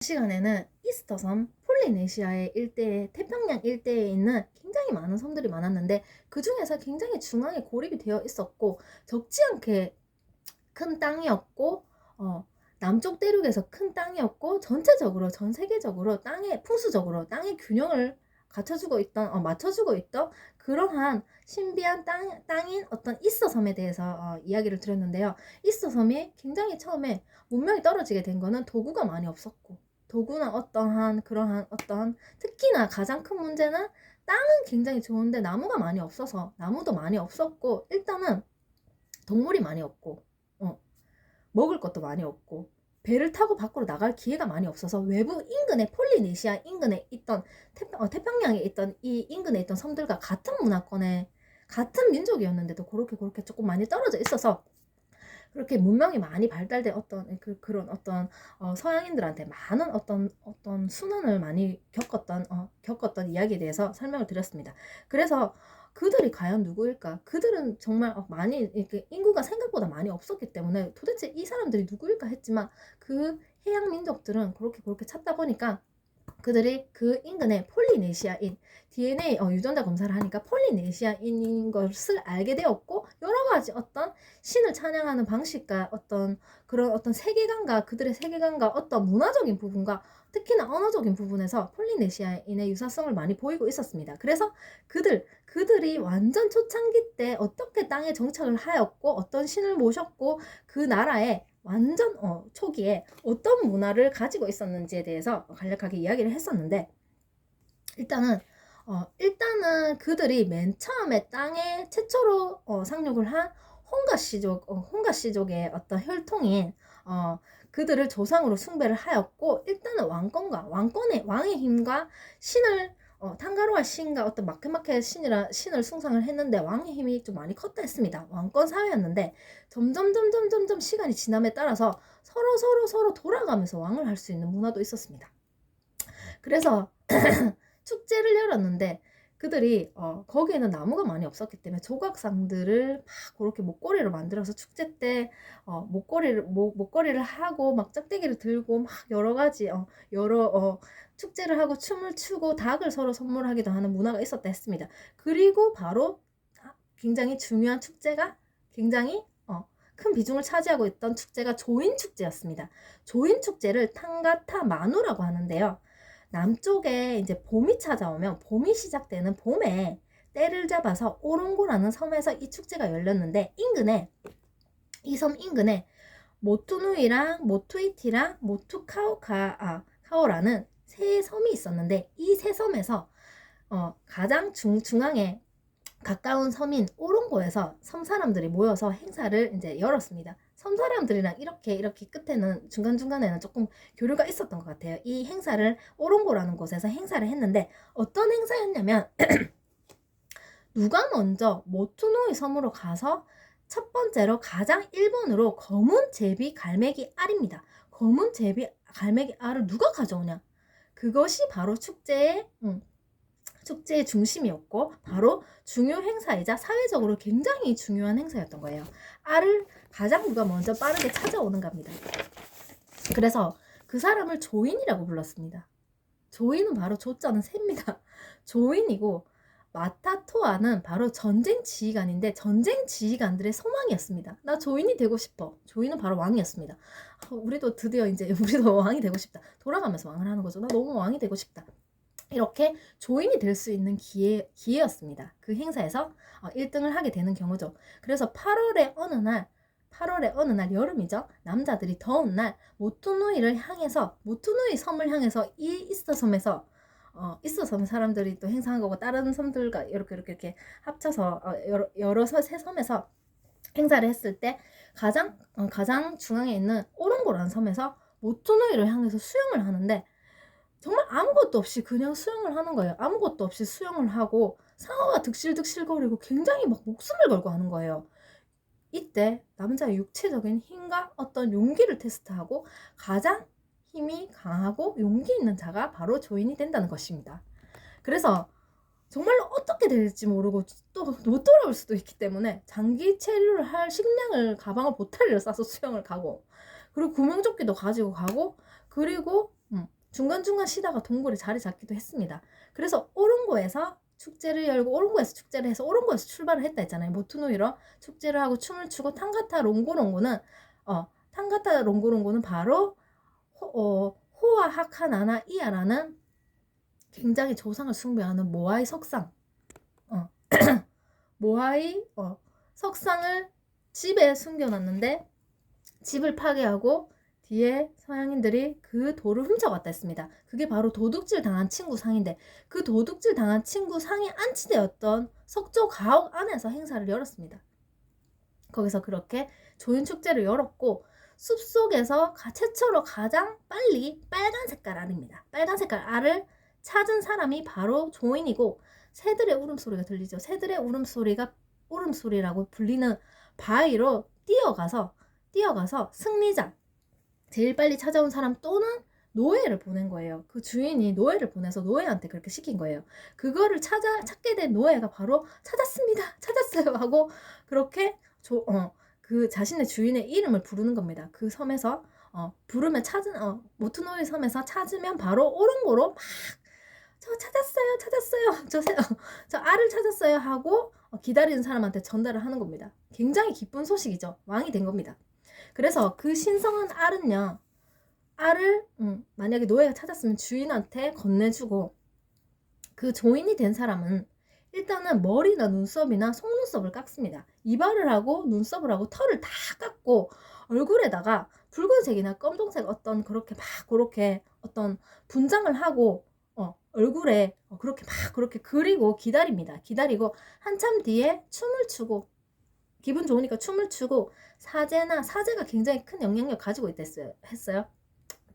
시간에는 이스터 섬, 폴리네시아의 일대에 태평양 일대에 있는 굉장히 많은 섬들이 많았는데 그 중에서 굉장히 중앙에 고립이 되어 있었고 적지 않게 큰 땅이었고 남쪽 대륙에서 큰 땅이었고 전체적으로 전 세계적으로 땅의 풍수적으로 땅의 균형을 갖춰주고 있던 맞춰주고 있던 그러한 신비한 땅인 어떤 이스터 섬에 대해서 이야기를 드렸는데요. 이스터 섬이 굉장히 처음에 문명이 떨어지게 된 거는 도구가 많이 없었고 도구나 어떠한 그러한 어떤 특히나 가장 큰 문제는 땅은 굉장히 좋은데 나무가 많이 없어서 나무도 많이 없었고 일단은 동물이 많이 없고 먹을 것도 많이 없고 배를 타고 밖으로 나갈 기회가 많이 없어서 외부 인근의 폴리네시아 인근에 있던 태평양에 있던 이 인근에 있던 섬들과 같은 문화권에 같은 민족이었는데도 그렇게 조금 많이 떨어져 있어서 그렇게 문명이 많이 발달된 그런 어떤 서양인들한테 많은 어떤 순환을 많이 겪었던 이야기에 대해서 설명을 드렸습니다. 그래서 그들이 과연 누구일까? 그들은 정말 많이 이렇게 인구가 생각보다 많이 없었기 때문에 도대체 이 사람들이 누구일까 했지만 그 해양 민족들은 그렇게 찾다 보니까 그들이 그 인근의 폴리네시아인 DNA 유전자 검사를 하니까 폴리네시아인인 것을 알게 되었고 여러 가지 어떤 신을 찬양하는 방식과 그런 어떤 세계관과 그들의 세계관과 어떤 문화적인 부분과 특히나 언어적인 부분에서 폴리네시아인의 유사성을 많이 보이고 있었습니다. 그래서 그들이 완전 초창기 때 어떻게 땅에 정착을 하였고 어떤 신을 모셨고 그 나라에 완전 초기에 어떤 문화를 가지고 있었는지에 대해서 간략하게 이야기를 했었는데 일단은 그들이 맨 처음에 땅에 최초로 상륙을 한 홍가 씨족의 어떤 혈통인 그들을 조상으로 숭배를 하였고 일단은 왕의 힘과 신을 탄가로아 신과 어떤 마케마케 신을 숭상을 했는데 왕의 힘이 좀 많이 컸다 했습니다. 왕권 사회였는데 점점 시간이 지남에 따라서 서로 돌아가면서 왕을 할 수 있는 문화도 있었습니다. 그래서 축제를 열었는데 그들이 거기에는 나무가 많이 없었기 때문에 조각상들을 막 그렇게 목걸이로 만들어서 축제 때 목걸이를 하고 막 짝대기를 들고 막 여러 가지 축제를 하고 춤을 추고 닭을 서로 선물하기도 하는 문화가 있었다 했습니다. 그리고 바로 굉장히 중요한 축제가 굉장히 큰 비중을 차지하고 있던 축제가 조인 축제였습니다. 조인 축제를 탕가타 마누라고 하는데요. 남쪽에 이제 봄이 찾아오면 봄이 시작되는 봄에 때를 잡아서 오롱고라는 섬에서 이 축제가 열렸는데 이 섬 인근에 모투누이랑 모투이티랑 모투카오라는 세 섬이 있었는데 이 세 섬에서 가장 중앙에 가까운 섬인 오롱고에서 섬 사람들이 모여서 행사를 이제 열었습니다. 섬 사람들이랑 이렇게 끝에는 중간중간에는 조금 교류가 있었던 것 같아요. 이 행사를 오롱고라는 곳에서 행사를 했는데 어떤 행사였냐면 누가 먼저 모투노이 섬으로 가서 첫 번째로 가장 1번으로 검은 제비 갈매기 알입니다. 검은 제비 갈매기 알을 누가 가져오냐? 그것이 바로 축제의 중심이었고 바로 중요 행사이자 사회적으로 굉장히 중요한 행사였던 거예요. 알을 가장 누가 먼저 빠르게 찾아오는 겁니다. 그래서 그 사람을 조인이라고 불렀습니다. 조인은 바로 조자는 새입니다. 조인이고 마타토아는 바로 전쟁 지휘관인데 전쟁 지휘관들의 소망이었습니다. 나 조인이 되고 싶어. 조인은 바로 왕이었습니다. 우리도 드디어 이제 우리도 왕이 되고 싶다. 돌아가면서 왕을 하는 거죠. 나 너무 왕이 되고 싶다. 이렇게 조인이 될 수 있는 기회였습니다. 그 행사에서 1등을 하게 되는 경우죠. 그래서 8월의 어느 날 여름이죠. 남자들이 더운 날 모투누이 섬을 향해서 이 이스터 섬에서 이스터 섬 사람들이 또 행사한 거고 다른 섬들과 이렇게 합쳐서 여러 세 섬에서 행사를 했을 때 가장 중앙에 있는 오롱고라는 섬에서 모투누이를 향해서 수영을 하는데 정말 아무것도 없이 그냥 수영을 하는 거예요. 아무것도 없이 수영을 하고 상어가 득실득실거리고 굉장히 막 목숨을 걸고 하는 거예요. 이때 남자의 육체적인 힘과 어떤 용기를 테스트하고 가장 힘이 강하고 용기 있는 자가 바로 조인이 된다는 것입니다. 그래서 정말로 어떻게 될지 모르고 또 못 돌아올 수도 있기 때문에 장기 체류를 할 식량을 가방을 보따리를 싸서 수영을 가고 그리고 구명조끼도 가지고 가고 그리고 중간중간 쉬다가 동굴에 자리 잡기도 했습니다. 그래서 오른고에서 축제를 열고 오른고에서 축제를 해서 오른고에서 출발을 했다 했잖아요. 모투노이로 축제를 하고 춤을 추고 탕가타 롱고롱고는 탕가타 롱고롱고는 바로 호와 하카나나 이야라는 굉장히 조상을 숭배하는 모아이 석상 모아이 석상을 집에 숨겨놨는데 집을 파괴하고 뒤에 서양인들이 그 돌을 훔쳐갔다 했습니다. 그게 바로 도둑질 당한 친구 상인데 그 도둑질 당한 친구 상이 안치되었던 석조 가옥 안에서 행사를 열었습니다. 거기서 그렇게 조인 축제를 열었고 숲속에서 최초로 가장 빨리 빨간 색깔 알입니다. 빨간 색깔 알을 찾은 사람이 바로 조인이고 새들의 울음소리가 들리죠. 새들의 울음소리라고 불리는 바위로 뛰어가서 승리자 제일 빨리 찾아온 사람 또는 노예를 보낸 거예요. 그 주인이 노예를 보내서 노예한테 그렇게 시킨 거예요. 그거를 찾게 된 노예가 바로 찾았어요 하고 그렇게 그 자신의 주인의 이름을 부르는 겁니다. 그 섬에서 부르면 모투노이 섬에서 찾으면 바로 오롱고로 막 저 찾았어요 저 알을 찾았어요 하고 기다리는 사람한테 전달을 하는 겁니다. 굉장히 기쁜 소식이죠. 왕이 된 겁니다. 그래서 그 신성한 알은요, 알을 만약에 노예가 찾았으면 주인한테 건네주고 그 조인이 된 사람은 일단은 머리나 눈썹이나 속눈썹을 깎습니다. 이발을 하고 눈썹을 하고 털을 다 깎고 얼굴에다가 붉은색이나 검정색 그렇게 어떤 분장을 하고 얼굴에 그렇게 그리고 기다리고 한참 뒤에 춤을 추고 기분 좋으니까 춤을 추고 사제가 굉장히 큰 영향력을 가지고 했어요.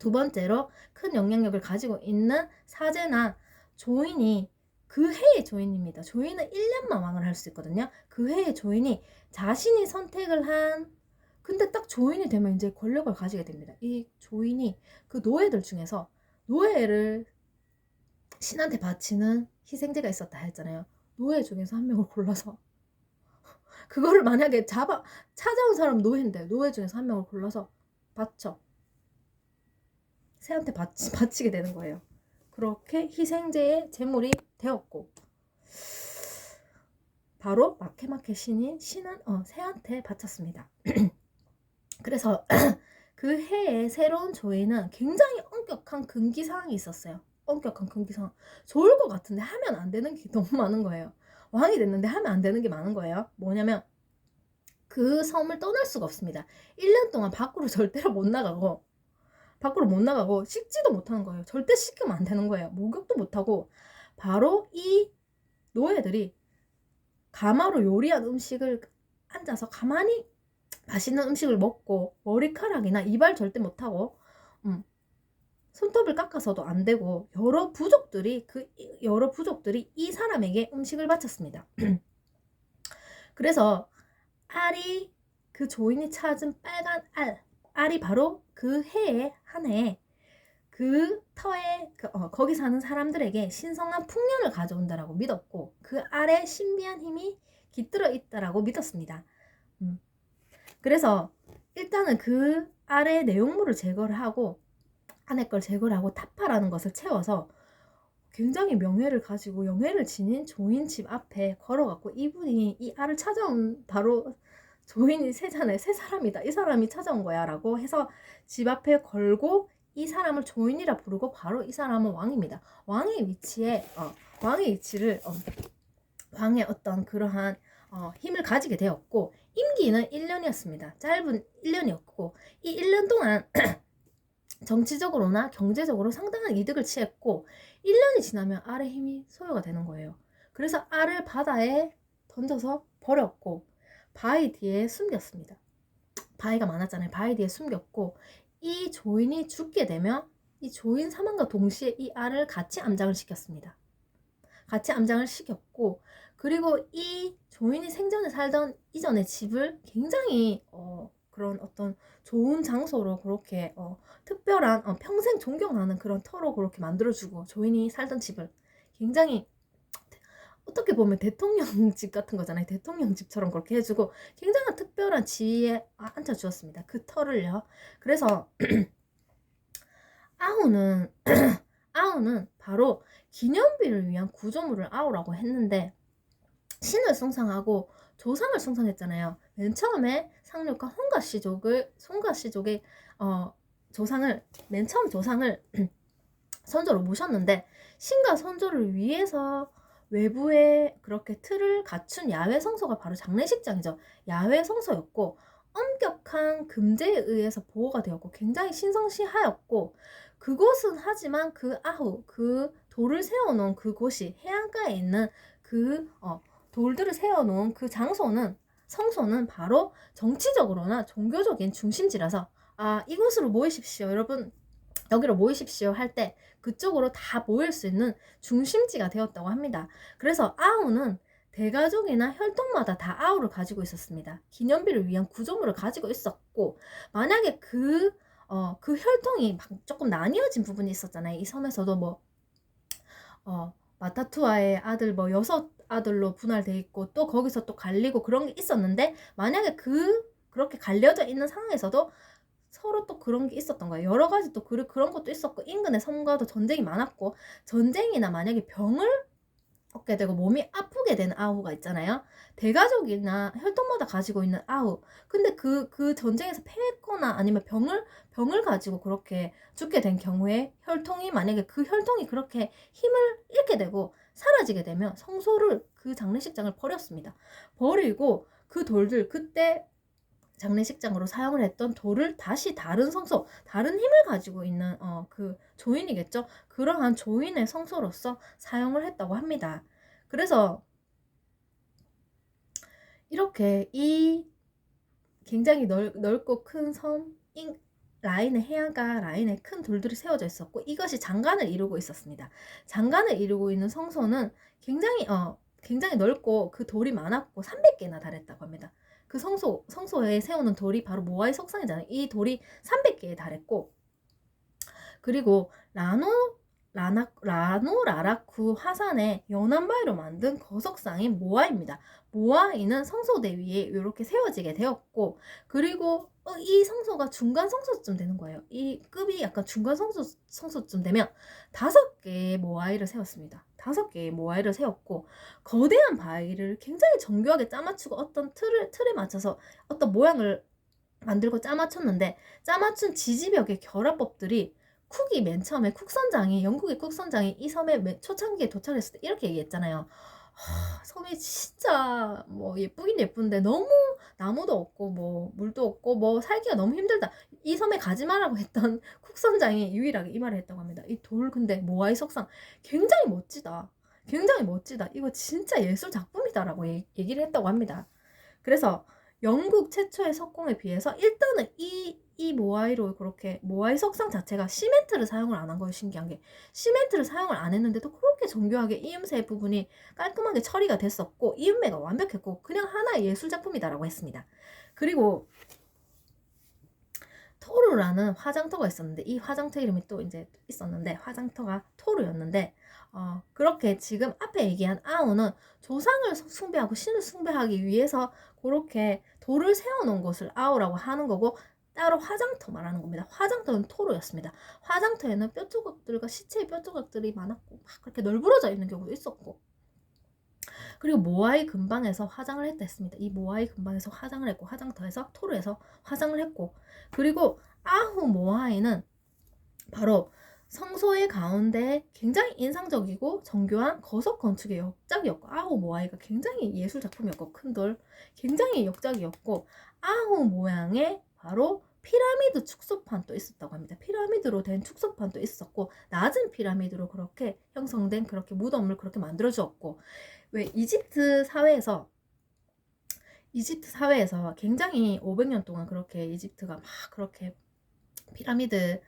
두 번째로 큰 영향력을 가지고 있는 사제나 조인이 그 해의 조인입니다. 조인은 1년만 왕을 할 수 있거든요. 그 해의 조인이 자신이 선택을 한 근데 딱 조인이 되면 이제 권력을 가지게 됩니다. 이 조인이 그 노예들 중에서 노예를 신한테 바치는 희생제가 있었다 했잖아요. 노예 중에서 한 명을 골라서 그거를 만약에 찾아온 사람 노예인데 노예 중에서 한 명을 골라서 바쳐 새한테 바치게 되는 거예요. 그렇게 희생제의 제물이 되었고 바로 마케마케 신인 새한테 바쳤습니다. 그래서 그 해에 새로운 조인은 굉장히 엄격한 금기사항이 있었어요. 엄격한 금기사항. 좋을 것 같은데 하면 안 되는 게 너무 많은 거예요. 왕이 됐는데 하면 안 되는 게 많은 거예요. 뭐냐면 그 섬을 떠날 수가 없습니다. 1년 동안 밖으로 절대로 못 나가고 씻지도 못하는 거예요. 절대 씻으면 안 되는 거예요. 목욕도 못하고 바로 이 노예들이 가마로 요리한 음식을 앉아서 가만히 맛있는 음식을 먹고 머리카락이나 이발 절대 못하고 손톱을 깎아서도 안 되고 여러 부족들이 이 사람에게 음식을 바쳤습니다. 그래서 알이 그 조인이 찾은 빨간 알이 바로 그 해에 한 해에 그 터에 거기 사는 사람들에게 신성한 풍년을 가져온다라고 믿었고 그 알에 신비한 힘이 깃들어 있다라고 믿었습니다. 그래서 일단은 그 알의 내용물을 제거를 하고 안에 걸 제거를 하고 타파라는 것을 채워서 굉장히 명예를 가지고 영예를 지닌 조인 집 앞에 걸어갔고 이분이 이 알을 찾아온 바로 조인이 새잖아요. 새 사람이다. 이 사람이 찾아온 거야 라고 해서 집 앞에 걸고 이 사람을 조인이라 부르고 바로 이 사람은 왕입니다. 왕의 위치를 왕의 어떤 그러한 힘을 가지게 되었고 임기는 1년이었습니다. 짧은 1년이었고 이 1년 동안 정치적으로나 경제적으로 상당한 이득을 취했고 1년이 지나면 알의 힘이 소요가 되는 거예요. 그래서 알을 바다에 던져서 버렸고 바위 뒤에 숨겼습니다. 바위가 많았잖아요. 바위 뒤에 숨겼고 이 조인이 죽게 되면 이 조인 사망과 동시에 이 알을 같이 암장을 시켰습니다. 같이 암장을 시켰고 그리고 이 조인이 생전에 살던 이전의 집을 굉장히 그런 어떤 좋은 장소로 그렇게 특별한 평생 존경하는 그런 터로 그렇게 만들어주고 조인이 살던 집을 굉장히 어떻게 보면 대통령 집 같은 거잖아요. 대통령 집처럼 그렇게 해주고 굉장한 특별한 지위에 앉혀주었습니다. 그 터를요. 그래서 아우는 아우는 바로 기념비를 위한 구조물을 아우라고 했는데 신을 숭상하고 조상을 숭상했잖아요. 맨 처음에 상륙한 송가 씨족의 조상을 맨 처음 조상을 선조로 모셨는데 신과 선조를 위해서 외부에 그렇게 틀을 갖춘 야외 성소가 바로 장례식장이죠. 야외 성소였고 엄격한 금제에 의해서 보호가 되었고 굉장히 신성시하였고 그곳은 하지만 그 돌을 세워놓은 그곳이 해안가에 있는 돌들을 세워놓은 그 성소는 바로 정치적으로나 종교적인 중심지라서 이곳으로 모이십시오 여러분, 여기로 모이십시오 할 때 그쪽으로 다 모일 수 있는 중심지가 되었다고 합니다. 그래서 아우는 대가족이나 혈통마다 다 아우를 가지고 있었습니다. 기념비를 위한 구조물을 가지고 있었고 만약에 그 혈통이 조금 나뉘어진 부분이 있었잖아요. 이 섬에서도 마타투아의 아들 6아들로 분할돼 있고 또 거기서 또 갈리고 그런 게 있었는데 만약에 그렇게 갈려져 있는 상황에서도 서로 또 그런 게 있었던 거예요. 여러 가지 또 그런 것도 있었고 인근의 섬과도 전쟁이 많았고 전쟁이나 만약에 병을 얻게 되고 몸이 아프게 된 아우가 있잖아요. 대가족이나 혈통마다 가지고 있는 아우. 근데 그 전쟁에서 패했거나 아니면 병을 가지고 그렇게 죽게 된 경우에 만약에 그 혈통이 그렇게 힘을 잃게 되고 사라지게 되면 성소를 그 장례식장을 버렸습니다. 버리고 그 돌들 그때 장례식장으로 사용을 했던 돌을 다시 다른 성소, 다른 힘을 가지고 있는 그 조인이겠죠. 그러한 조인의 성소로서 사용을 했다고 합니다. 그래서 이렇게 이 굉장히 넓고 큰 섬 해안가 라인에 큰 돌들이 세워져 있었고 이것이 장관을 이루고 있었습니다. 장관을 이루고 있는 성소는 굉장히 넓고 그 돌이 많았고 300개나 달했다고 합니다. 그 성소에 세우는 돌이 바로 모아이 석상이잖아요. 이 돌이 300개에 달했고 그리고 라라쿠 화산의 연안바위로 만든 거석상인 모아이입니다. 모아이는 성소대 위에 이렇게 세워지게 되었고 그리고 이 성소가 중간 성소쯤 되는 거예요. 이 급이 약간 중간 성소쯤 되면 5개의 모아이를 세웠습니다. 5개의 모아이를 세웠고 거대한 바위를 굉장히 정교하게 짜맞추고 어떤 틀에 맞춰서 어떤 모양을 만들고 짜맞췄는데 짜맞춘 지지벽의 결합법들이 맨 처음에 영국의 쿡선장이 이 섬에 초창기에 도착했을 때 이렇게 얘기했잖아요. 섬이 진짜 예쁘긴 예쁜데 너무 나무도 없고 물도 없고 살기가 너무 힘들다. 이 섬에 가지 마라고 했던 쿡선장이 유일하게 이 말을 했다고 합니다. 이 돌 근데 모아이 석상 굉장히 멋지다. 굉장히 멋지다. 이거 진짜 예술 작품이다라고 얘기를 했다고 합니다. 그래서 영국 최초의 석공에 비해서 일단은 이 모아이 석상 자체가 시멘트를 사용을 안 한 거예요. 신기한 게 시멘트를 사용을 안 했는데도 그렇게 정교하게 이음새 부분이 깔끔하게 처리가 됐었고 이음매가 완벽했고 그냥 하나의 예술 작품이다라고 했습니다. 그리고 토르라는 화장터가 있었는데 이 화장터 이름이 또 이제 있었는데 화장터가 토르였는데 그렇게 지금 앞에 얘기한 아우는 조상을 숭배하고 신을 숭배하기 위해서 그렇게 돌을 세워놓은 것을 아우라고 하는 거고 따로 화장터 말하는 겁니다. 화장터는 토르였습니다. 화장터에는 뼈조각들과 시체의 뼈조각들이 많았고 막 그렇게 널브러져 있는 경우도 있었고 그리고 모아이 근방에서 화장을 했다 했습니다. 이 모아이 근방에서 화장을 했고 화장터에서 토르에서 화장을 했고 그리고 아후 모아이는 바로 성소의 가운데 굉장히 인상적이고 정교한 거석 건축의 역작이었고 아후 모아이가 굉장히 예술 작품이었고 큰 돌 굉장히 역작이었고 아후 모양의 바로 피라미드 축소판도 있었다고 합니다. 피라미드로 된 축소판도 있었고 낮은 피라미드로 그렇게 형성된 그렇게 무덤을 그렇게 만들어 주었고 왜 이집트 사회에서 굉장히 500년 동안 그렇게 이집트가 막 그렇게 피라미드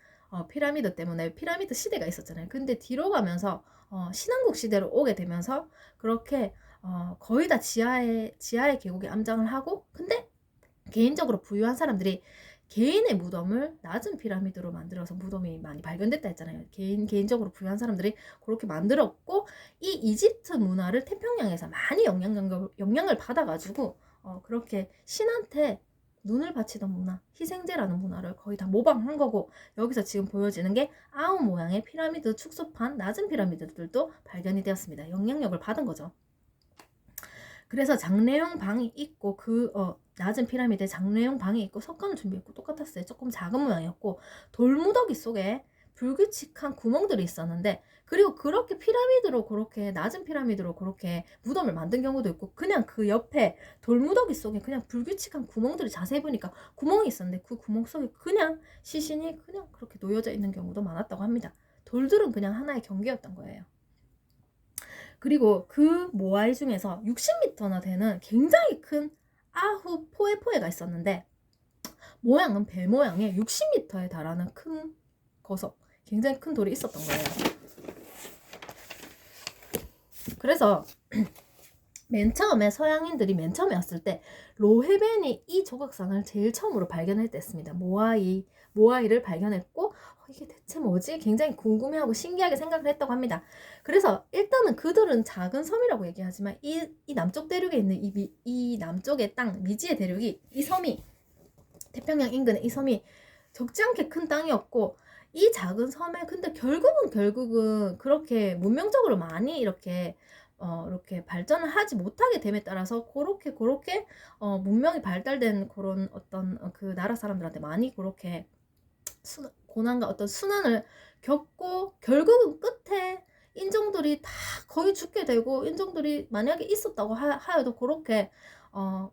때문에 피라미드 시대가 있었잖아요. 근데 뒤로 가면서 신왕국 시대로 오게 되면서 그렇게 거의 다 지하의 계곡에 암장을 하고 근데 개인적으로 부유한 사람들이 개인의 무덤을 낮은 피라미드로 만들어서 무덤이 많이 발견됐다 했잖아요. 개인적으로 부유한 사람들이 그렇게 만들었고 이 이집트 문화를 태평양에서 많이 영향을 받아가지고 그렇게 신한테 눈을 바치던 문화, 희생제라는 문화를 거의 다 모방한 거고, 여기서 지금 보여지는 게 아우 모양의 피라미드 축소판 낮은 피라미드들도 발견이 되었습니다. 영향력을 받은 거죠. 그래서 장례용 방이 있고 낮은 피라미드에 장례용 방이 있고 석관을 준비했고 똑같았어요. 조금 작은 모양이었고 돌무더기 속에 불규칙한 구멍들이 있었는데, 그리고 그렇게 피라미드로 그렇게 낮은 피라미드로 그렇게 무덤을 만든 경우도 있고, 그냥 그 옆에 돌무더기 속에 그냥 불규칙한 구멍들이 자세히 보니까 구멍이 있었는데 그 구멍 속에 그냥 시신이 그냥 그렇게 놓여져 있는 경우도 많았다고 합니다. 돌들은 그냥 하나의 경계였던 거예요. 그리고 그 모아이 중에서 60m나 되는 굉장히 큰 아후 포에포에가 있었는데, 모양은 배 모양의 60m에 달하는 큰 거석, 굉장히 큰 돌이 있었던 거예요. 그래서 맨 처음에 서양인들이 맨 처음에 왔을 때 로헤벤이 이 조각상을 제일 처음으로 발견했댔습니다. 모아이를 발견했고 이게 대체 뭐지? 굉장히 궁금해하고 신기하게 생각을 했다고 합니다. 그래서 일단은 그들은 작은 섬이라고 얘기하지만 이 남쪽 대륙에 있는 이 남쪽의 땅, 미지의 대륙이, 이 섬이, 태평양 인근의 이 섬이 적지 않게 큰 땅이었고, 이 작은 섬에 근데 결국은 그렇게 문명적으로 많이 이렇게 발전을 하지 못하게 됨에 따라서 그렇게 문명이 발달된 그런 어떤 그 나라 사람들한테 많이 그렇게 고난과 어떤 순환을 겪고, 결국은 끝에 인종들이 다 거의 죽게 되고, 인종들이 만약에 있었다고 하여도 그렇게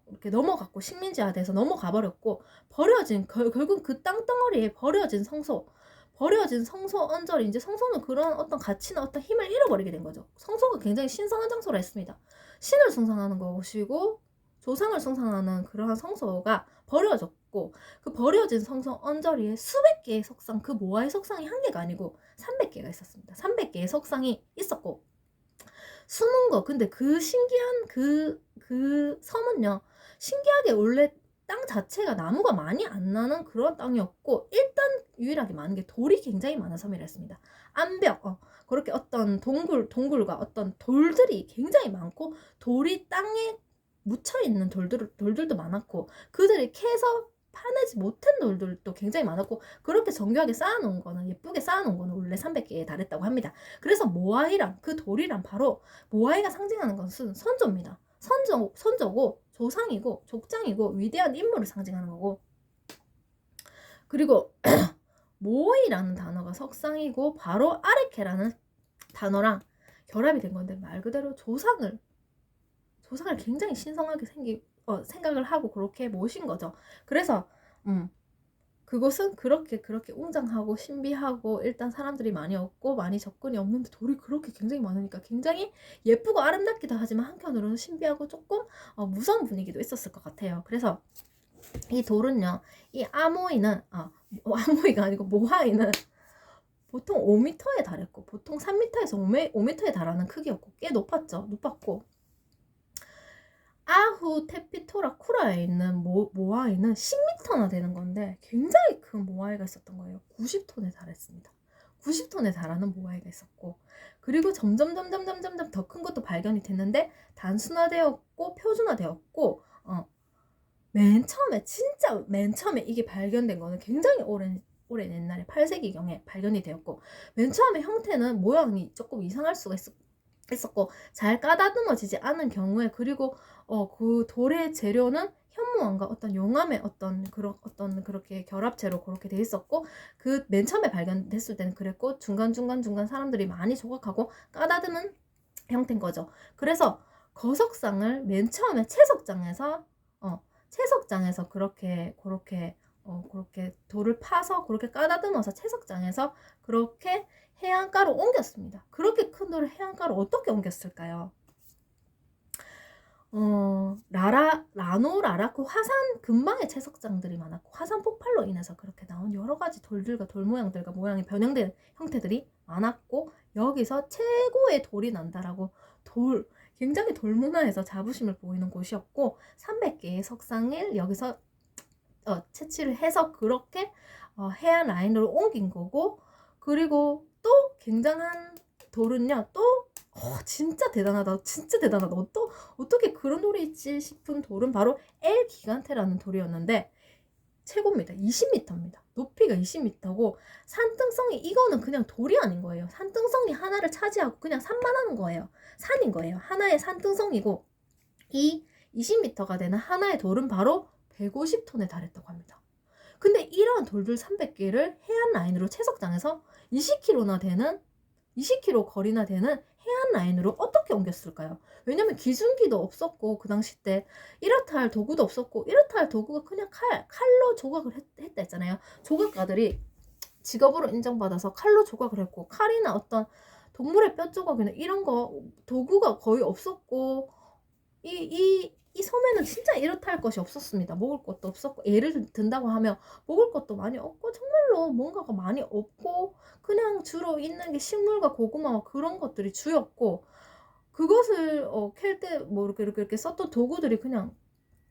이렇게 넘어갔고, 식민지화돼서 넘어가 버렸고, 결국 그 땅덩어리에 버려진 성소 언저리, 이제 성소는 그런 어떤 가치나 어떤 힘을 잃어버리게 된 거죠. 성소가 굉장히 신성한 장소라 했습니다. 신을 숭상하는 것이고 조상을 숭상하는 그러한 성소가 버려졌고, 그 버려진 성소 언저리에 수백 개의 석상, 그 모아의 석상이 한 개가 아니고 300개가 있었습니다. 300개의 석상이 있었고, 숨은 거, 근데 그 신기한 그 섬은요, 신기하게 원래 땅 자체가 나무가 많이 안 나는 그런 땅이었고, 일단 유일하게 많은 게 돌이 굉장히 많은 섬이라 했습니다. 암벽, 그렇게 어떤 동굴과 어떤 돌들이 굉장히 많고, 돌이 땅에 묻혀있는 돌들도 많았고, 그들이 캐서 파내지 못한 돌들도 굉장히 많았고, 그렇게 정교하게 쌓아놓은 거는, 예쁘게 쌓아놓은 거는 원래 300개에 달했다고 합니다. 그래서 모아이랑 그 돌이랑 바로, 모아이가 상징하는 것은 선조입니다. 선조고 조상이고 족장이고 위대한 인물을 상징하는 거고, 그리고 모이라는 단어가 석상이고 바로 아르케라는 단어랑 결합이 된 건데, 말 그대로 조상을 굉장히 신성하게 생각을 하고 그렇게 모신 거죠. 그래서 그곳은 그렇게 웅장하고 신비하고, 일단 사람들이 많이 없고 많이 접근이 없는데 돌이 그렇게 굉장히 많으니까 굉장히 예쁘고 아름답기도 하지만 한편으로는 신비하고 조금 무서운 분위기도 있었을 것 같아요. 그래서 이 돌은요, 이 아모이는 아모이가 아니고 모하이는 보통 5m에 달했고, 보통 3m에서 5m에 달하는 크기였고, 꽤 높았고, 아후 테피토라 쿠라에 있는 모아이는 10m나 되는 건데 굉장히 큰 모아이가 있었던 거예요. 90톤에 달했습니다. 90톤에 달하는 모아이가 있었고, 그리고 점점 더 큰 것도 발견이 됐는데 단순화되었고 표준화되었고, 맨 처음에 이게 발견된 거는 굉장히 오랜 옛날에 8세기경에 발견이 되었고, 맨 처음에 형태는 모양이 조금 이상할 수가 있었고, 잘 까다듬어지지 않은 경우에, 그리고 그 돌의 재료는 현무암과 어떤 용암의 어떤 그렇게 결합체로 그렇게 돼 있었고, 그 맨 처음에 발견됐을 때는 그랬고, 중간 사람들이 많이 조각하고 까다듬은 형태인 거죠. 그래서 거석상을 맨 처음에 채석장에서 그렇게 돌을 파서 그렇게 까다듬어서 채석장에서 그렇게 해안가로 옮겼습니다. 그렇게 큰 돌을 해안가로 어떻게 옮겼을까요? 라노라라크 화산 근방에 채석장들이 많았고, 화산 폭발로 인해서 그렇게 나온 여러 가지 돌들과 돌 모양들과 모양이 변형된 형태들이 많았고, 여기서 최고의 돌이 난다라고 굉장히 돌 문화에서 자부심을 보이는 곳이었고, 300개의 석상을 여기서 채취를 해서 그렇게 해안 라인으로 옮긴 거고, 그리고 또 굉장한 돌은요, 또 진짜 대단하다. 어떻게 그런 돌이 있지 싶은 돌은 바로 엘 기간테라는 돌이었는데, 최고입니다. 20m입니다. 높이가 20m고 산등성이 이거는 그냥 돌이 아닌 거예요. 산등성이 하나를 차지하고 그냥 산만 하는 거예요. 산인 거예요. 하나의 산등성이고 이 20m가 되는 하나의 돌은 바로 150톤에 달했다고 합니다. 근데 이러한 돌들 300개를 해안 라인으로 채석장에서 20km 거리나 되는 해안 라인으로 어떻게 옮겼을까요? 왜냐면 기준기도 없었고 그 당시 때 이렇다 할 도구도 없었고 이렇다 할 도구가 그냥 칼로 조각을 했다 했잖아요. 조각가들이 직업으로 인정받아서 칼로 조각을 했고 칼이나 어떤 동물의 뼈 조각이나 이런 거 도구가 거의 없었고 이 섬에는 진짜 이렇다 할 것이 없었습니다. 먹을 것도 없었고 예를 든다고 하면 먹을 것도 많이 없고 정말로 뭔가가 많이 없고 그냥 주로 있는 게 식물과 고구마와 그런 것들이 주였고 그것을 캘 때 뭐 이렇게 썼던 도구들이 그냥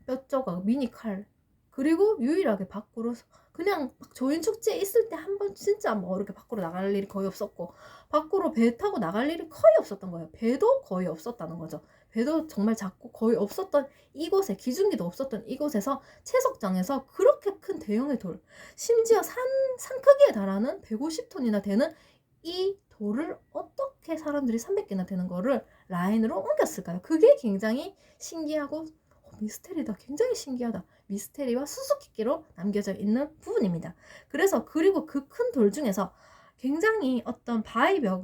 뼈 조각, 미니 칼 그리고 유일하게 밖으로 그냥 막 조인 축제에 있을 때 한 번 진짜 뭐 이렇게 밖으로 나갈 일이 거의 없었고 밖으로 배 타고 나갈 일이 거의 없었던 거예요. 배도 거의 없었다는 거죠. 배도 정말 작고 거의 없었던 이곳에 기준기도 없었던 이곳에서 채석장에서 그렇게 큰 대형의 돌 심지어 산 크기에 달하는 150톤이나 되는 이 돌을 어떻게 사람들이 300개나 되는 거를 라인으로 옮겼을까요? 그게 굉장히 신기하고 미스테리다. 굉장히 신기하다. 미스테리와 수수께끼로 남겨져 있는 부분입니다. 그래서 그리고 그 큰 돌 중에서 굉장히 어떤 바위벽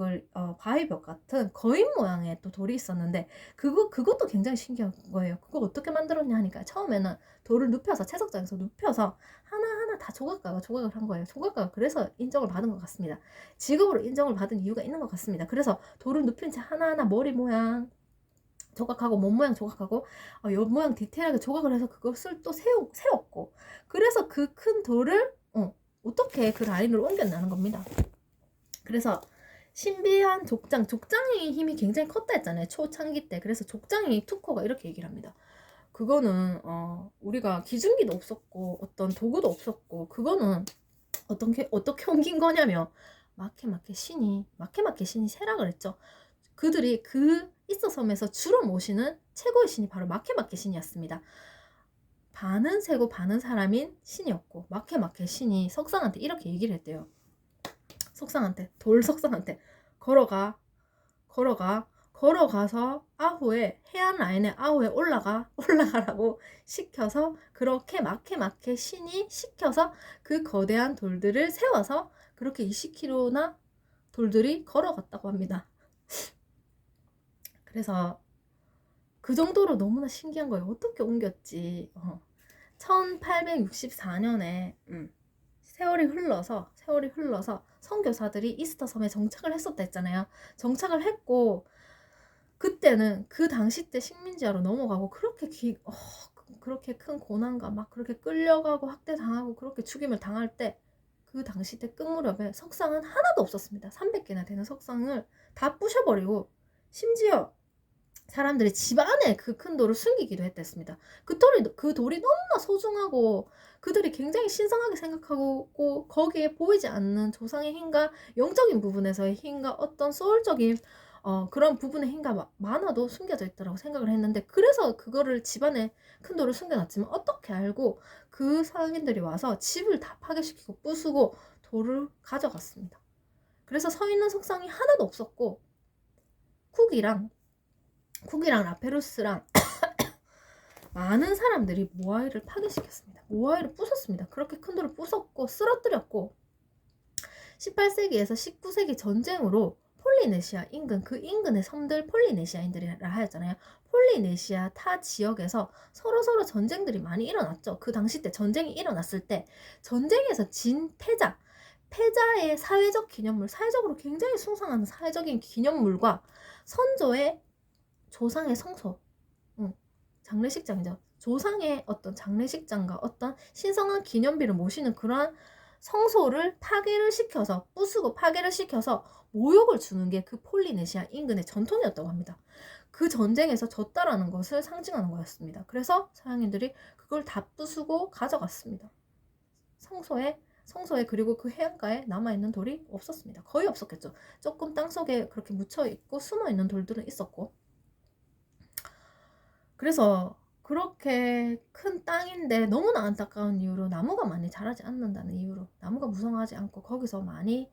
같은 거인 모양의 또 돌이 있었는데 그것도 굉장히 신기한 거예요. 그거 어떻게 만들었냐 하니까 처음에는 돌을 눕혀서 채석장에서 눕혀서 하나하나 다 조각을 한 거예요. 조각가가 그래서 인정을 받은 것 같습니다. 직업으로 인정을 받은 이유가 있는 것 같습니다. 그래서 돌을 눕힌 채 하나하나 머리 모양 조각하고 몸 모양 조각하고 옆 모양 디테일하게 조각을 해서 그것을 또 세웠고 그래서 그 큰 돌을 어떻게 그 라인으로 옮겼나는 겁니다. 그래서 신비한 족장의 힘이 굉장히 컸다 했잖아요. 초창기 때. 그래서 족장의 투코가 이렇게 얘기를 합니다. 그거는 우리가 기준기도 없었고 어떤 도구도 없었고 그거는 어떻게 옮긴 거냐면 마케마케 신이 세락을 했죠. 그들이 그 이서섬에서 주로 모시는 최고의 신이 바로 마케마케 신이었습니다. 반은 새고 반은 사람인 신이었고 마케마케 신이 석상한테 이렇게 얘기를 했대요. 돌석상한테 걸어가서 아후에 해안 라인에 아후에 올라가라고 시켜서 그렇게 마케마케 신이 시켜서 그 거대한 돌들을 세워서 그렇게 20km나 돌들이 걸어갔다고 합니다. 그래서 그 정도로 너무나 신기한 거예요. 어떻게 옮겼지? 1864년에 세월이 흘러서 선교사들이 이스터 섬에 정착을 했었다 했잖아요. 정착을 했고 그때는 그 당시 때 식민지하로 넘어가고 그렇게 큰 고난과 막 그렇게 끌려가고 학대당하고 그렇게 죽임을 당할 때 그 당시 때 끝무렵에 석상은 하나도 없었습니다. 300개나 되는 석상을 다 부셔버리고 심지어 사람들이 집 안에 그 큰 돌을 숨기기도 했댔습니다. 그 돌이 너무나 소중하고 그들이 굉장히 신성하게 생각하고 거기에 보이지 않는 조상의 힘과 영적인 부분에서의 힘과 어떤 소울적인 그런 부분의 힘과 많아도 숨겨져 있다고 생각을 했는데 그래서 그거를 집안에 큰 돌을 숨겨놨지만 어떻게 알고 그 상인들이 와서 집을 다 파괴시키고 부수고 돌을 가져갔습니다. 그래서 서 있는 석상이 하나도 없었고 쿡이랑 라페루스랑 많은 사람들이 모아이를 파괴시켰습니다. 모아이를 부쉈습니다. 그렇게 큰 돌을 부쉈고 쓰러뜨렸고 18세기에서 19세기 전쟁으로 폴리네시아 인근 그 인근의 섬들 폴리네시아인들이라 하였잖아요. 폴리네시아 타 지역에서 서로 전쟁들이 많이 일어났죠. 그 당시 때 전쟁이 일어났을 때 전쟁에서 진 패자의 사회적 기념물, 사회적으로 굉장히 숭상한 사회적인 기념물과 선조의 조상의 성소, 장례식장이죠. 조상의 어떤 장례식장과 어떤 신성한 기념비를 모시는 그러한 성소를 부수고 파괴를 시켜서 모욕을 주는 게 그 폴리네시아 인근의 전통이었다고 합니다. 그 전쟁에서 졌다라는 것을 상징하는 거였습니다. 그래서 서양인들이 그걸 다 부수고 가져갔습니다. 성소에 그리고 그 해안가에 남아있는 돌이 없었습니다. 거의 없었겠죠. 조금 땅속에 그렇게 묻혀있고 숨어있는 돌들은 있었고 그래서 그렇게 큰 땅인데 너무나 안타까운 이유로 나무가 많이 자라지 않는다는 이유로, 나무가 무성하지 않고 거기서 많이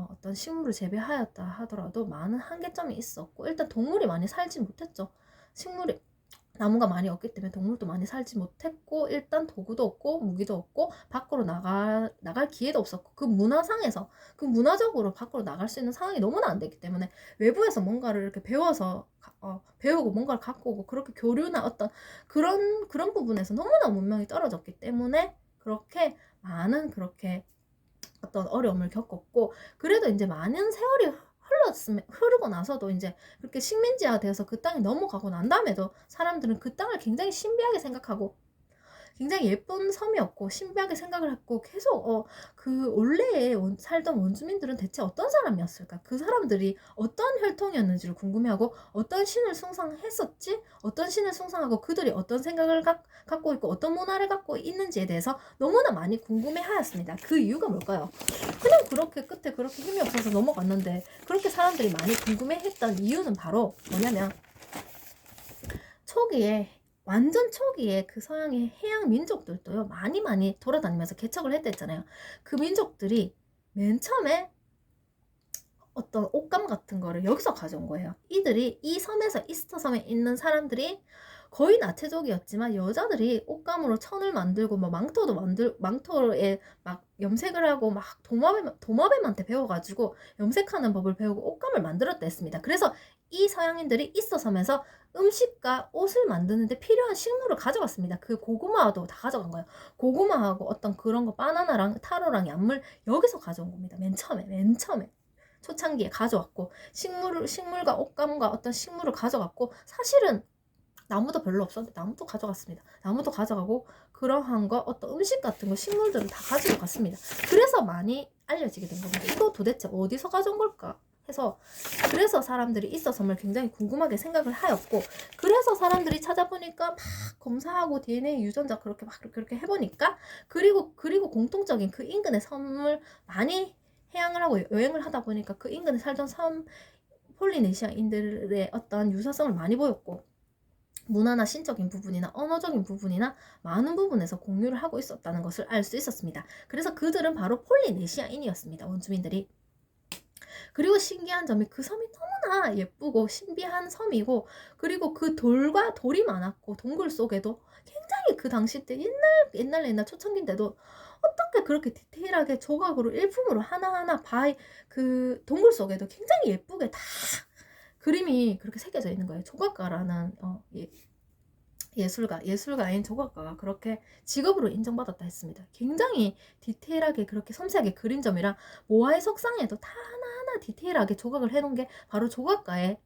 어떤 식물을 재배하였다 하더라도 많은 한계점이 있었고, 일단 동물이 많이 살지 못했죠. 식물이 나무가 많이 없기 때문에 동물도 많이 살지 못했고, 일단 도구도 없고 무기도 없고 밖으로 나갈 기회도 없었고, 그 문화상에서 그 문화적으로 밖으로 나갈 수 있는 상황이 너무나 안 됐기 때문에 외부에서 뭔가를 이렇게 배워서 배우고 뭔가를 갖고 오고 그렇게 교류나 어떤 그런 부분에서 너무나 문명이 떨어졌기 때문에 그렇게 많은 그렇게 어떤 어려움을 겪었고, 그래도 이제 많은 세월이 흐르고 나서도 이제 그렇게 식민지화 되어서 그 땅이 넘어가고 난 다음에도 사람들은 그 땅을 굉장히 신비하게 생각하고 굉장히 예쁜 섬이었고 신비하게 생각을 했고, 계속 그 원래에 살던 원주민들은 대체 어떤 사람이었을까, 그 사람들이 어떤 혈통이었는지를 궁금해하고, 어떤 신을 숭상했었지, 어떤 신을 숭상하고 그들이 어떤 생각을 갖고 있고 어떤 문화를 갖고 있는지에 대해서 너무나 많이 궁금해하였습니다. 그 이유가 뭘까요? 그냥 그렇게 끝에 그렇게 힘이 없어서 넘어갔는데 그렇게 사람들이 많이 궁금해했던 이유는 바로 뭐냐면, 완전 초기에 그 서양의 해양 민족들도요, 많이 돌아다니면서 개척을 했댔잖아요. 그 민족들이 맨 처음에 어떤 옷감 같은 거를 여기서 가져온 거예요. 이들이 이 섬에서, 이스터 섬에 있는 사람들이 거의 나체족이었지만 여자들이 옷감으로 천을 만들고 뭐 망토에 막 염색을 하고 막 도마뱀한테 배워가지고 염색하는 법을 배우고 옷감을 만들었다 했습니다. 그래서 이 서양인들이 이스터 섬에서 음식과 옷을 만드는데 필요한 식물을 가져갔습니다. 그 고구마도 다 가져간 거예요. 고구마하고 어떤 그런 거 바나나랑 타로랑 약물 여기서 가져온 겁니다. 맨 처음에 초창기에 가져왔고, 식물과 옷감과 어떤 식물을 가져갔고, 사실은 나무도 별로 없었는데 나무도 가져갔습니다. 나무도 가져가고 그러한 거, 어떤 음식 같은 거, 식물들을 다 가지고 갔습니다. 그래서 많이 알려지게 된 겁니다. 이거 도대체 어디서 가져온 걸까 해서, 그래서 사람들이 있어서을 굉장히 궁금하게 생각을 하였고, 그래서 사람들이 찾아보니까 막 검사하고 DNA 유전자 그렇게 해보니까, 그리고 공통적인 그 인근의 섬을 많이 해양을 하고 여행을 하다 보니까 그 인근에 살던 섬 폴리네시아인들의 어떤 유사성을 많이 보였고, 문화나 신적인 부분이나 언어적인 부분이나 많은 부분에서 공유를 하고 있었다는 것을 알 수 있었습니다. 그래서 그들은 바로 폴리네시아인이었습니다. 원주민들이. 그리고 신기한 점이, 그 섬이 너무나 예쁘고 신비한 섬이고, 그리고 그 돌이 많았고, 동굴 속에도 굉장히 그 당시 때 옛날 초창기인데도 어떻게 그렇게 디테일하게 조각으로 일품으로 하나하나 그 동굴 속에도 굉장히 예쁘게 다 그림이 그렇게 새겨져 있는 거예요. 조각가라는 예술가인 조각가가 그렇게 직업으로 인정받았다 했습니다. 굉장히 디테일하게 그렇게 섬세하게 그린 점이라 모아의 석상에도 다 하나하나 디테일하게 조각을 해놓은 게 바로 조각가가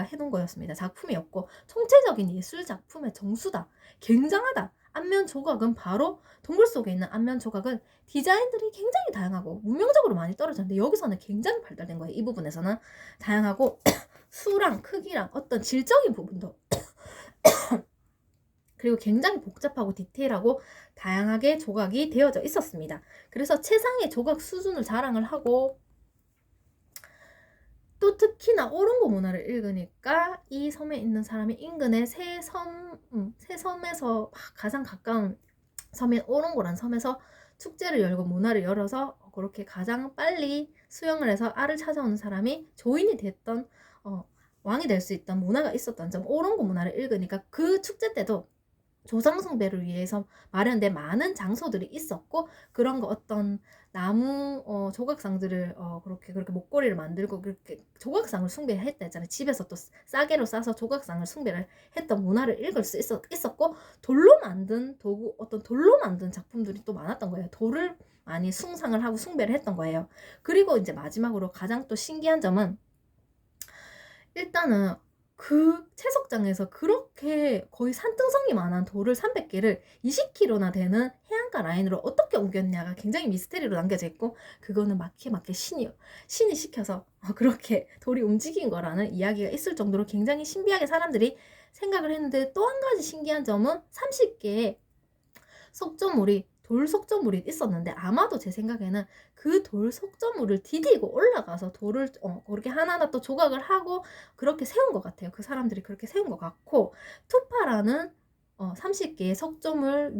해놓은 거였습니다. 작품이었고, 총체적인 예술 작품의 정수다. 굉장하다. 안면 조각은 바로 동굴 속에 있는 안면 조각은 디자인들이 굉장히 다양하고 문명적으로 많이 떨어졌는데, 여기서는 굉장히 발달된 거예요. 이 부분에서는 다양하고 수랑 크기랑 어떤 질적인 부분도 그리고 굉장히 복잡하고 디테일하고 다양하게 조각이 되어져 있었습니다. 그래서 최상의 조각 수준을 자랑을 하고, 또 특히나 오롱고 문화를 읽으니까 이 섬에 있는 사람이 인근의 새 섬에서 가장 가까운 섬인 오롱고란 섬에서 축제를 열고 문화를 열어서 그렇게 가장 빨리 수영을 해서 알을 찾아오는 사람이 조인이 됐던 왕이 될 수 있던 문화가 있었던 점, 오롱고 문화를 읽으니까 그 축제 때도 조상 숭배를 위해서 마련된 많은 장소들이 있었고, 그런 거 어떤 나무 조각상들을 그렇게 목걸이를 만들고 그렇게 조각상을 숭배했다 했잖아요. 집에서 또 싸개로 싸서 조각상을 숭배를 했던 문화를 읽을 수 있었고, 돌로 만든 도구, 어떤 돌로 만든 작품들이 또 많았던 거예요. 돌을 많이 숭상을 하고 숭배를 했던 거예요. 그리고 이제 마지막으로 가장 또 신기한 점은, 일단은 그 채석장에서 그렇게 거의 산등성이 많은 돌을 300개를 20km나 되는 해안가 라인으로 어떻게 옮겼냐가 굉장히 미스테리로 남겨져 있고, 그거는 마키에 신이 시켜서 그렇게 돌이 움직인 거라는 이야기가 있을 정도로 굉장히 신비하게 사람들이 생각을 했는데, 또 한 가지 신기한 점은 30개의 석조물이 돌 석조물이 있었는데 아마도 제 생각에는 그 돌 석조물을 디디고 올라가서 돌을 그렇게 하나하나 또 조각을 하고 그렇게 세운 것 같아요. 그 사람들이 그렇게 세운 것 같고, 투파라는 30개의 석조물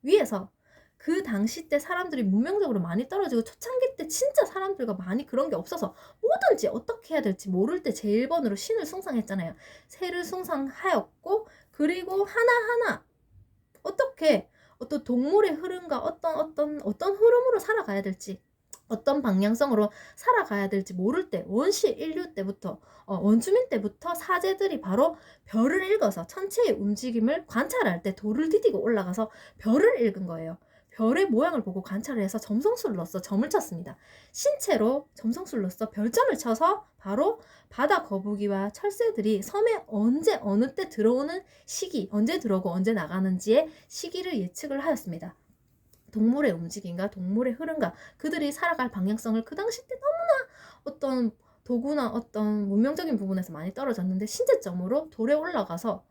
위에서 그 당시 때 사람들이 문명적으로 많이 떨어지고 초창기 때 진짜 사람들과 많이 그런 게 없어서 뭐든지 어떻게 해야 될지 모를 때 제1번으로 신을 숭상했잖아요. 새를 숭상하였고, 그리고 하나하나 어떻게 어떤 동물의 흐름과 어떤 흐름으로 살아가야 될지, 어떤 방향성으로 살아가야 될지 모를 때, 원시 인류 때부터 원주민 때부터 사제들이 바로 별을 읽어서 천체의 움직임을 관찰할 때 돌을 디디고 올라가서 별을 읽은 거예요. 별의 모양을 보고 관찰을 해서 점성술을 넣어서 점을 쳤습니다. 신체로 점성술을 넣어서 별점을 쳐서 바로 바다 거북이와 철새들이 섬에 언제 어느 때 들어오는 시기, 언제 들어오고 언제 나가는지의 시기를 예측을 하였습니다. 동물의 움직임과 동물의 흐름과 그들이 살아갈 방향성을 그 당시 때 너무나 어떤 도구나 어떤 문명적인 부분에서 많이 떨어졌는데, 신체점으로 돌에 올라가서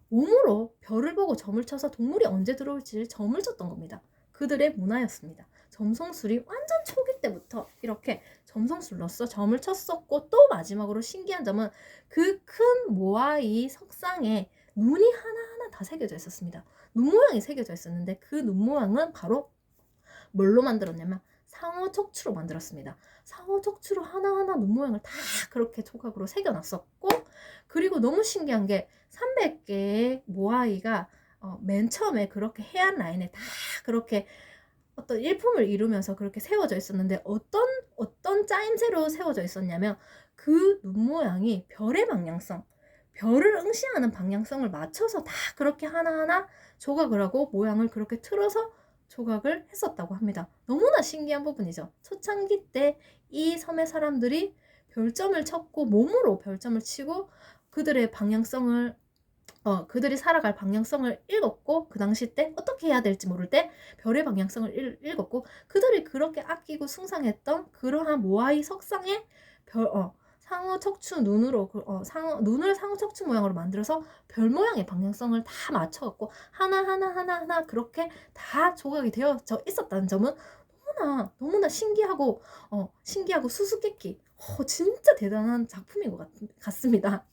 몸으로 별을 보고 점을 쳐서 동물이 언제 들어올지 점을 쳤던 겁니다. 그들의 문화였습니다. 점성술이 완전 초기 때부터 이렇게 점성술로서 점을 쳤었고, 또 마지막으로 신기한 점은 그 큰 모아이 석상에 눈이 하나하나 다 새겨져 있었습니다. 눈 모양이 새겨져 있었는데 그 눈 모양은 바로 뭘로 만들었냐면 상어 척추로 만들었습니다. 상어 척추로 하나하나 눈 모양을 다 그렇게 조각으로 새겨놨었고, 그리고 너무 신기한 게 300개의 모아이가 맨 처음에 그렇게 해안 라인에 다 그렇게 어떤 일품을 이루면서 그렇게 세워져 있었는데, 어떤 짜임새로 세워져 있었냐면 그 눈 모양이 별의 방향성, 별을 응시하는 방향성을 맞춰서 다 그렇게 하나하나 조각을 하고 모양을 그렇게 틀어서 조각을 했었다고 합니다. 너무나 신기한 부분이죠. 초창기 때 이 섬의 사람들이 별점을 쳤고 몸으로 별점을 치고 그들의 방향성을 그들이 살아갈 방향성을 읽었고, 그 당시 때 어떻게 해야 될지 모를 때 별의 방향성을 읽었고, 그들이 그렇게 아끼고 숭상했던 그러한 모아이 석상의 상어 척추 눈으로 눈을 상어 척추 모양으로 만들어서 별 모양의 방향성을 다 맞춰갖고 하나하나 그렇게 다 조각이 되어져 있었다는 점은 너무나 신기하고 수수께끼 진짜 대단한 작품인 것 같습니다.